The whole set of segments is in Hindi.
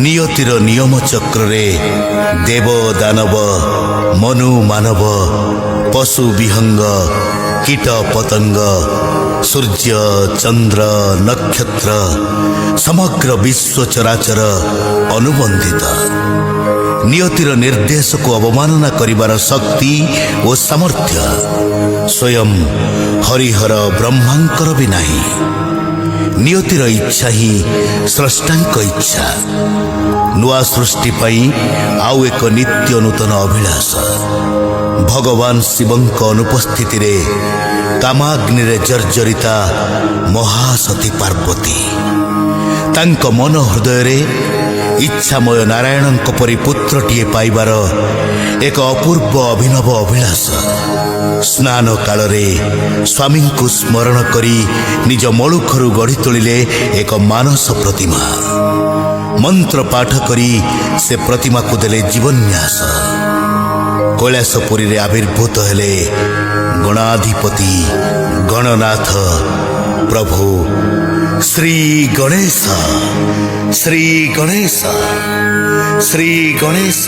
नियतिर नियम चक्रे देव दानव मनु मानव पशु विहंग कीट पतंग सूर्य चंद्र नक्षत्र समग्र विश्व चराचर अनुबंधित नियतिर निर्देश को अवमानना करिवार शक्ति और सामर्थ्य स्वयं हरिहर ब्रह्मांकर भी नाही। नियतिर इच्छा ही स्रष्टांक इच्छा नुआ सृष्टि पाई आउ एक नित्य नूतन अभिलाष भगवान शिवंक अनुपस्थिति रे कामाग्नि रे जर्जरिता महासती पार्वती तांक मन हृदय रे इच्छामय नारायण परी पुत्रटीए पाइबार एक अपूर्व अभिनव अभिलाष स्नान काल रे स्वामी को स्मरण करी निज मलुखरु गढ़ी तोलिले एक मानस प्रतिमा मंत्र पाठ करी से प्रतिमा को देले जीवन्यास कैलासपुरी रे आविर्भूत हेले गणाधिपति गणनाथ प्रभु श्री गणेश श्री गणेश श्री गणेश।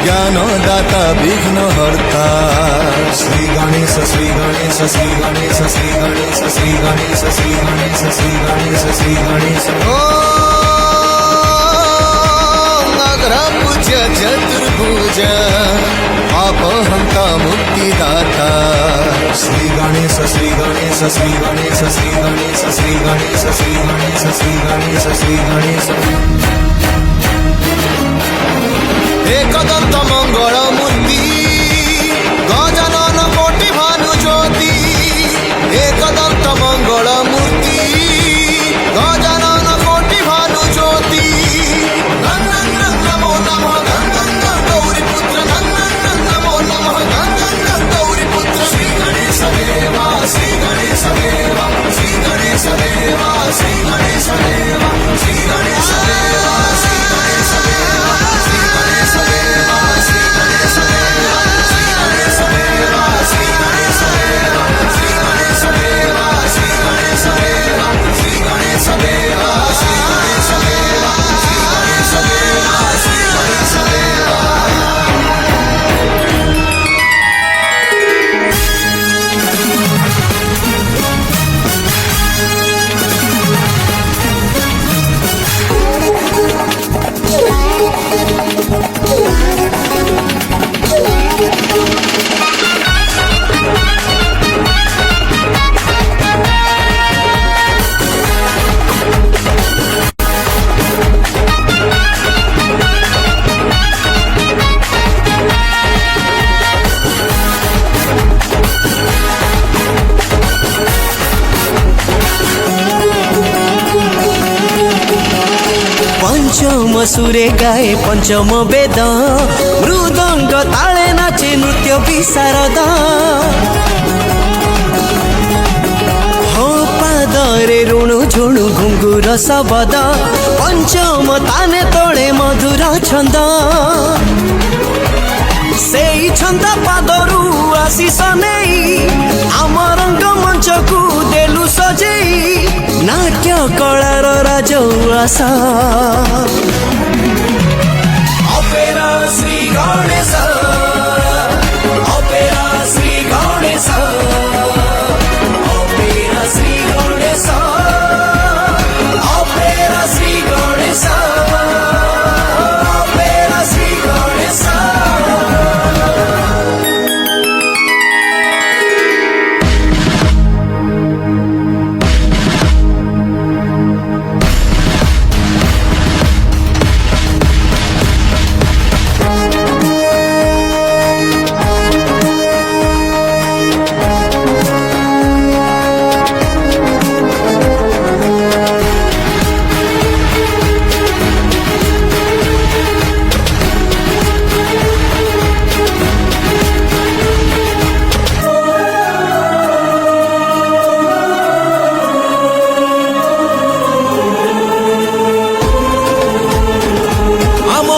ज्ञानदाता विघ्नहर्ता श्री गणेश श्री गणेश श्री गणेश श्री गणेश श्री गणेश श्री गणेश श्री गणेश श्री गणेश अग्रपूज्य चतुर्भुज अपहंता मुक्तिदाता श्री गणेश श्री गणेश श्री गणेश श्री गणेश श्री गणेश श्री गणेश श्री गणेश श्री गणेश एकदंत मंगल मूर्ति गजानन कोटि भानु ज्योति एकदंत मंगल मूर्ति गजानन कोटि भानु ज्योति नमो नमः गौरी पुत्र नमो नमः गौरी पुत्र श्री गणेश देवा श्री गणेश देवा श्री गणेश देवा श्री गणेश देवा श्री गणेश देवा श्री गणेश देवा श्री गणेश देवा श्री गणेश देवा श्री गणेश देवा श्री गणेश देवा श्री गणेश देवा श्री गणेश देवा श्री गणेश देवा श्री गणेश देवा श्री गणेश देवा श्री गणेश देवा। पंचम सुरे गाए पंचम वेद मृदंग ताले नाचे नृत्य विशारद हो पादरे ऋणु झुणु घुंगुर शबद पंचम ताने तोड़े मधुर छंद से छंद पादरू आशीष नहीं आम रंग मंच को देलु सजेई नाट्य कलार राजउआस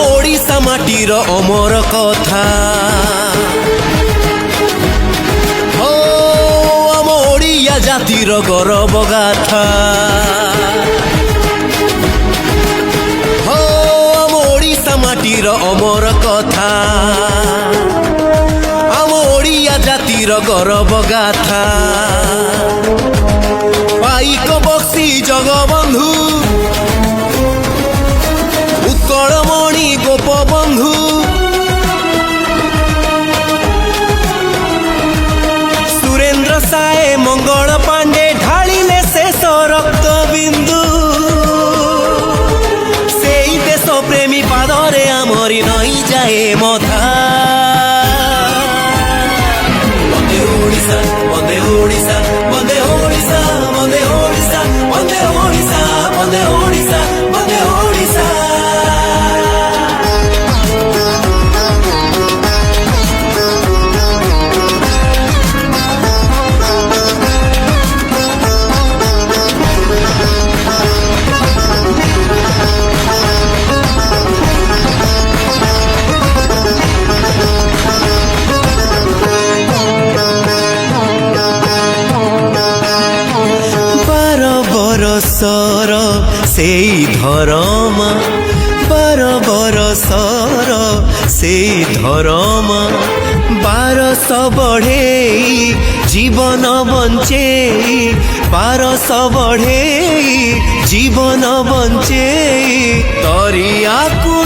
ଓଡ଼ିଶା ମାଟିର ଅମର କଥା ଓ ଆମ ଓଡ଼ିଆ ଜାତିର ଗୌରବ ଗାଥା ଓ ଆମ ଓଡ଼ିଶା ମାଟିର ଅମର କଥା ଆମ ଓଡ଼ିଆ ଜାତିର ଗୌରବ ଗାଥା ପାଇକ ବକ୍ସି ଜଗବନ୍ଧୁ ଉତ୍କଳମଣି ଗୋପବନ୍ଧୁ ସୁରେନ୍ଦ୍ର ସାଏ ମଙ୍ଗଳ ପାଣ୍ଡେ ଢାଳିଲେ ଶେଷ ରକ୍ତ ବିନ୍ଦୁ ସେଇ ଦେଶ ପ୍ରେମୀ ପାଦରେ ଆମରି ନଈ ଯାଏ ମଥା ବନ୍ଦେ ଓଡ଼ିଶା ବନ୍ଦେ ଓଡ଼ିଶା ବନ୍ଦେ ଓଡ଼ିଶା ବନ୍ଦେ ଓଡ଼ିଶା ବନ୍ଦେ ଓଡ଼ିଶା ବନ୍ଦେ ଓଡ଼ିଶା ବନ୍ଦେ ଓଡ଼ିଶା ବରସର ସେଇ ଧରମ 12 ବରସର ସେଇ ଧରମ 1200 ବଢ଼େଇ ଜୀବନ ବଞ୍ଚେଇ 1200 ବଢ଼େଇ ଜୀବନ ବଞ୍ଚେଇ ତରିଆକୁ